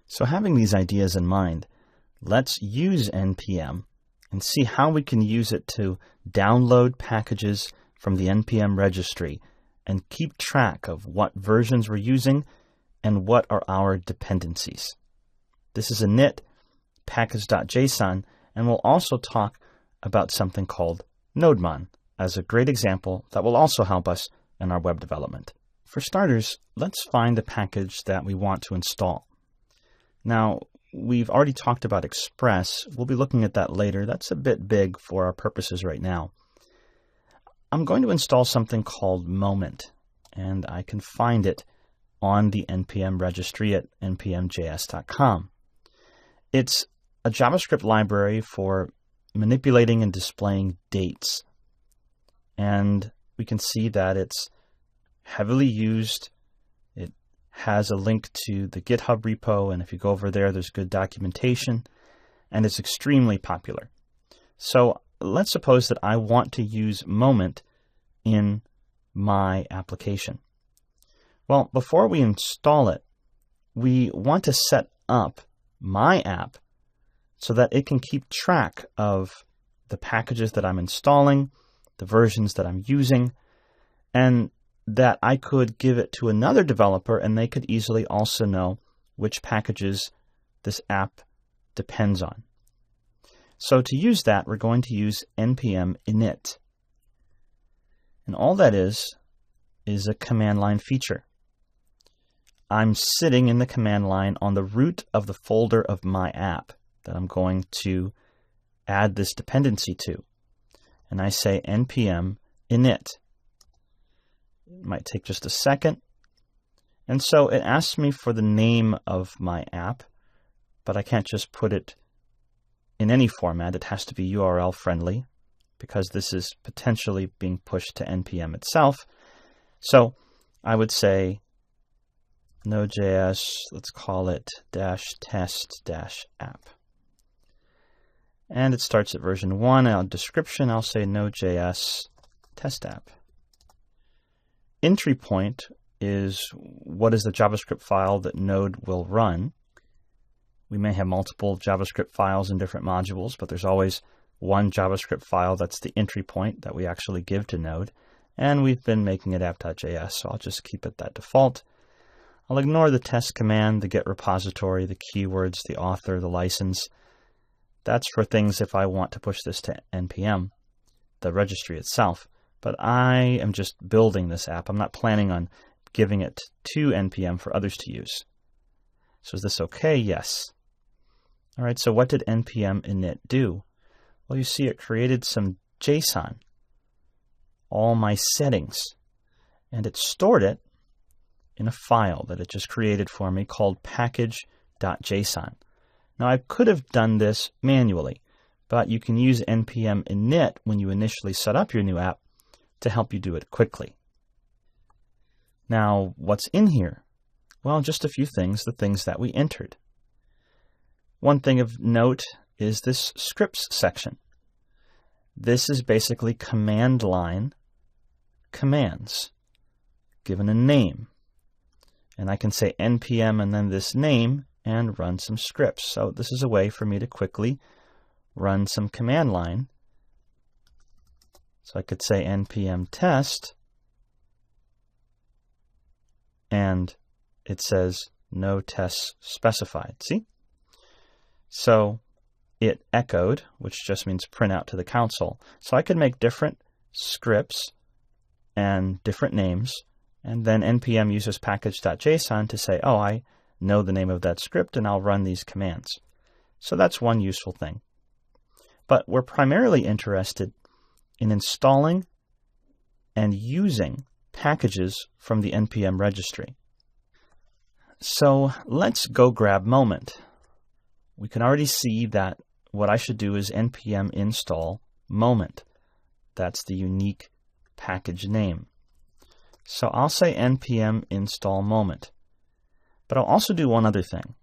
So having these ideas in mind, let's use NPM and see how we can use it to download packages from the NPM registry and keep track of what versions we're using and what are our dependencies. This is init package.json, and we'll also talk about something called nodemon as a great example that will also help us in our web development. For starters, let's find the package that we want to install. Now, we've already talked about Express. We'll be looking at that later. That's a bit big for our purposes right now. I'm going to install something called Moment, and I can find it on the NPM registry at npmjs.com. It's a JavaScript library for manipulating and displaying dates. And we can see that it's heavily used. It has a link to the GitHub repo, and if you go over there, there's good documentation, and it's extremely popular. So let's suppose that I want to use Moment in my application. Well, before we install it, we want to set up my app so that it can keep track of the packages that I'm installing, the versions that I'm using, and that I could give it to another developer and they could easily also know which packages this app depends on. So to use that, we're going to use npm init. And all that is a command line feature. I'm sitting in the command line on the root of the folder of my app that I'm going to add this dependency to. And I say npm init. It might take just a second. And so it asks me for the name of my app, but I can't just put it in any format. It has to be URL friendly because this is potentially being pushed to NPM itself. So I would say Node.js, let's call it -test-app. And it starts at version 1. Our description, I'll say Node.js test app. Entry point is what is the JavaScript file that Node will run. We may have multiple JavaScript files in different modules, but there's always one JavaScript file that's the entry point that we actually give to Node. And we've been making it app.js, so I'll just keep it that default. I'll ignore the test command, the get repository, the keywords, the author, the license. That's for things if I want to push this to NPM, the registry itself. But I am just building this app. I'm not planning on giving it to NPM for others to use. So is this okay? Yes. All right, so what did npm init do? Well, you see it created some JSON, all my settings, and it stored it in a file that it just created for me called package.json. Now, I could have done this manually, but you can use npm init when you initially set up your new app to help you do it quickly. Now, what's in here? Well, just a few things, the things that we entered. One thing of note is this scripts section. This is basically command line commands given a name. And I can say npm and then this name and run some scripts. So this is a way for me to quickly run some command line. So I could say npm test, and it says no tests specified. See? So it echoed, which just means print out to the console. So I could make different scripts and different names, and then npm uses package.json to say, oh, I know the name of that script, and I'll run these commands. So that's one useful thing. But we're primarily interested in installing and using packages from the NPM registry. So let's go grab Moment. We can already see that what I should do is npm install Moment. That's the unique package name. So I'll say npm install Moment. But I'll also do one other thing.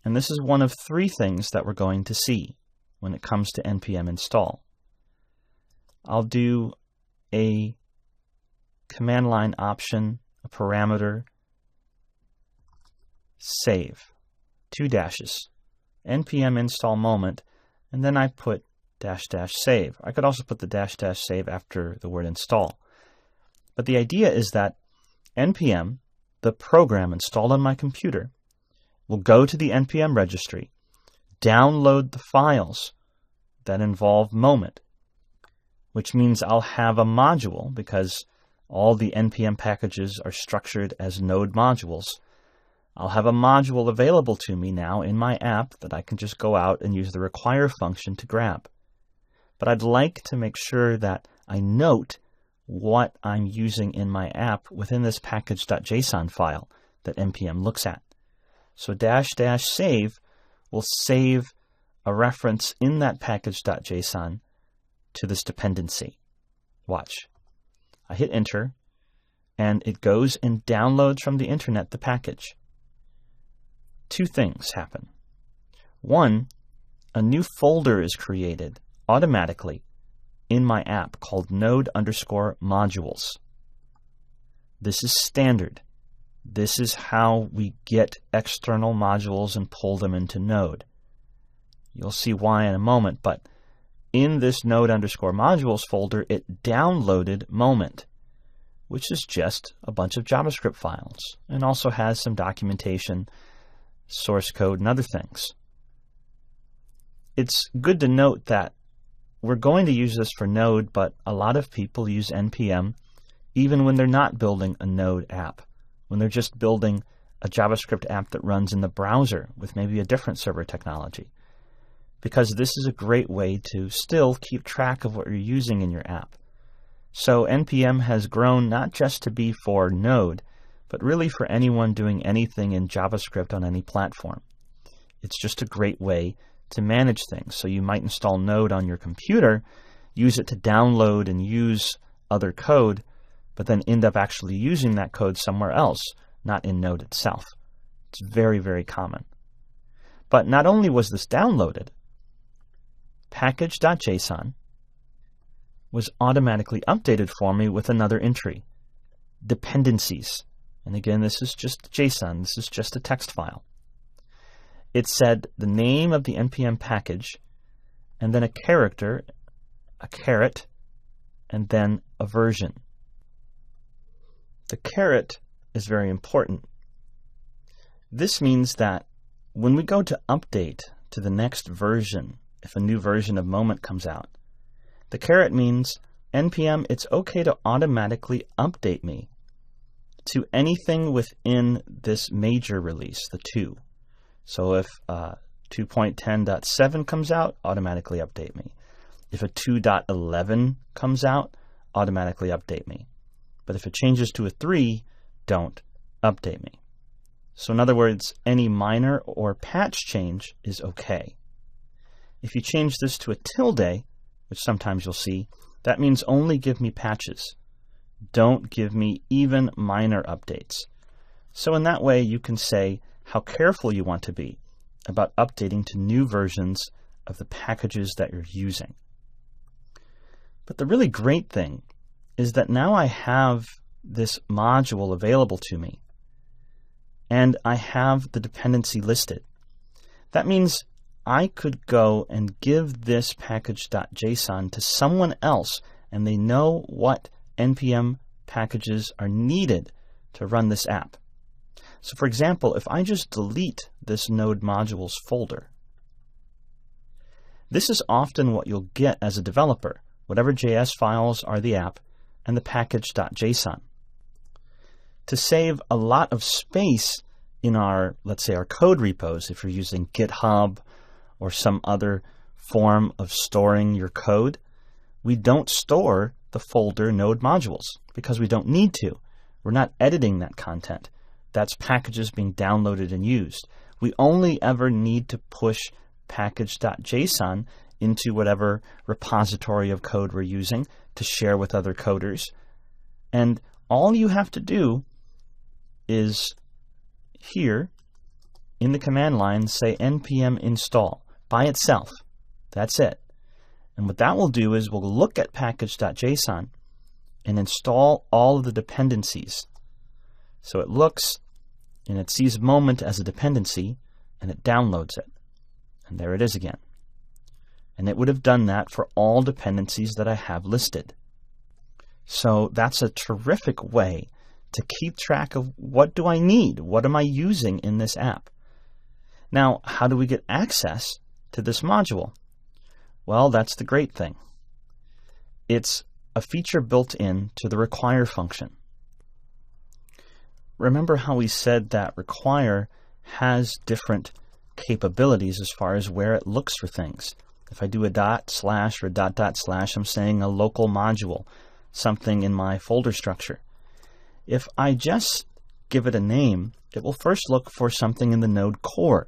And this is one of three things that we're going to see when it comes to npm install. I'll do a command line option, a parameter, save 2 dashes, npm install moment, and then I put --save. I could also put the --save after the word install. But the idea is that npm, the program installed on my computer, will go to the npm registry, download the files that involve moment, which means I'll have a module because all the npm packages are structured as node modules. I'll have a module available to me now in my app that I can just go out and use the require function to grab. But I'd like to make sure that I note what I'm using in my app within this package.json file that npm looks at. So --save will save a reference in that package.json to this dependency. Watch. I hit enter, and it goes and downloads from the internet the package. Two things happen. One, a new folder is created automatically in my app called node_modules. This is standard. This is how we get external modules and pull them into Node. You'll see why in a moment, but in this node_modules folder, it downloaded moment, which is just a bunch of JavaScript files, and also has some documentation, source code, and other things. It's good to note that we're going to use this for Node, but a lot of people use npm even when they're not building a Node app, when they're just building a JavaScript app that runs in the browser with maybe a different server technology, because this is a great way to still keep track of what you're using in your app. So npm has grown not just to be for Node, but really for anyone doing anything in JavaScript on any platform. It's just a great way to manage things. So you might install Node on your computer, use it to download and use other code, but then end up actually using that code somewhere else, not in Node itself. It's very, very common. But not only was this downloaded, package.json was automatically updated for me with another entry, dependencies. And again, this is just JSON. This is just a text file. It said the name of the npm package, and then a character, a caret, and then a version. The caret is very important. This means that when we go to update to the next version, if a new version of Moment comes out, the caret means npm, it's okay to automatically update me to anything within this major release, the 2. So if 2.10.7 comes out, automatically update me. If a 2.11 comes out, automatically update me. But if it changes to a 3, don't update me. So in other words, any minor or patch change is okay. If you change this to a tilde, which sometimes you'll see, that means only give me patches. Don't give me even minor updates. So in that way, you can say how careful you want to be about updating to new versions of the packages that you're using. But the really great thing is that now I have this module available to me, and I have the dependency listed. That means I could go and give this package.json to someone else, and they know what npm packages are needed to run this app. So for example, if I just delete this node modules folder, this is often what you'll get as a developer, whatever JS files are the app, and the package.json. To save a lot of space in our, let's say, our code repos, if you're using GitHub or some other form of storing your code, we don't store the folder node modules because we don't need to. We're not editing that content. That's packages being downloaded and used. We only ever need to push package.json into whatever repository of code we're using to share with other coders. And all you have to do is here in the command line say npm install by itself. That's it. And what that will do is we'll look at package.json and install all of the dependencies. So it looks and it sees Moment as a dependency, and it downloads it. And there it is again. And it would have done that for all dependencies that I have listed. So that's a terrific way to keep track of what do I need? What am I using in this app? Now, how do we get access to this module? Well, that's the great thing. It's a feature built in to the require function. Remember how we said that require has different capabilities as far as where it looks for things. If I do a / or a .. I'm saying a local module, something in my folder structure. If I just give it a name, it will first look for something in the node core.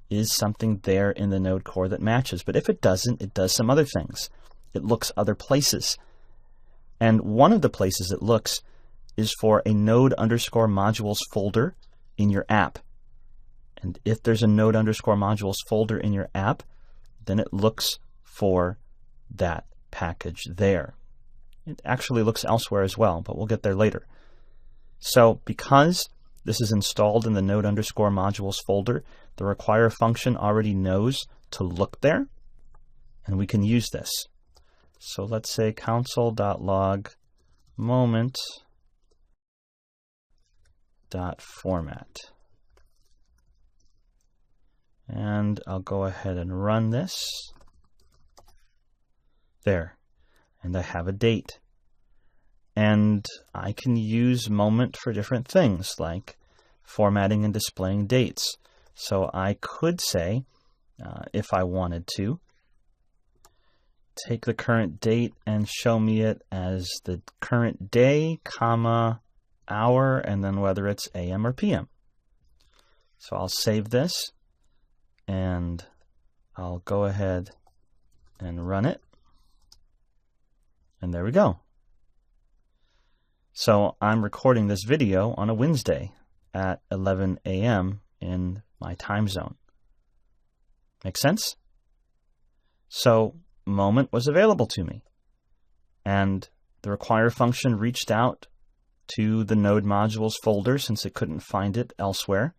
Is something there in the node core that matches? But if it doesn't, it does some other things. It looks other places. And one of the places it looks is for a node_modules folder in your app. And if there's a node_modules folder in your app, then it looks for that package there. It actually looks elsewhere as well, but we'll get there later. So because this is installed in the node_modules folder, the require function already knows to look there, and we can use this. So let's say console.log moment.format. And I'll go ahead and run this. There. And I have a date. And I can use moment for different things, like formatting and displaying dates. So I could say, if I wanted to, take the current date and show me it as the current day, comma, hour, and then whether it's AM or PM. So I'll save this, and I'll go ahead and run it. And there we go. So I'm recording this video on a Wednesday at 11 a.m. in my time zone. Make sense? So moment was available to me, and the require function reached out to the node modules folder since it couldn't find it elsewhere,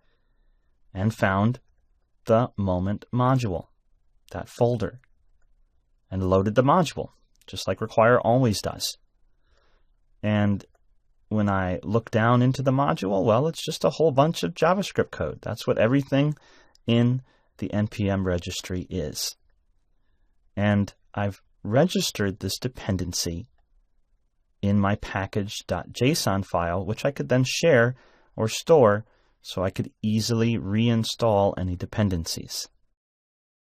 and found the moment module, that folder, and loaded the module, just like require always does. And when I look down into the module, well, it's just a whole bunch of JavaScript code. That's what everything in the NPM registry is. And I've registered this dependency in my package.json file, which I could then share or store so I could easily reinstall any dependencies.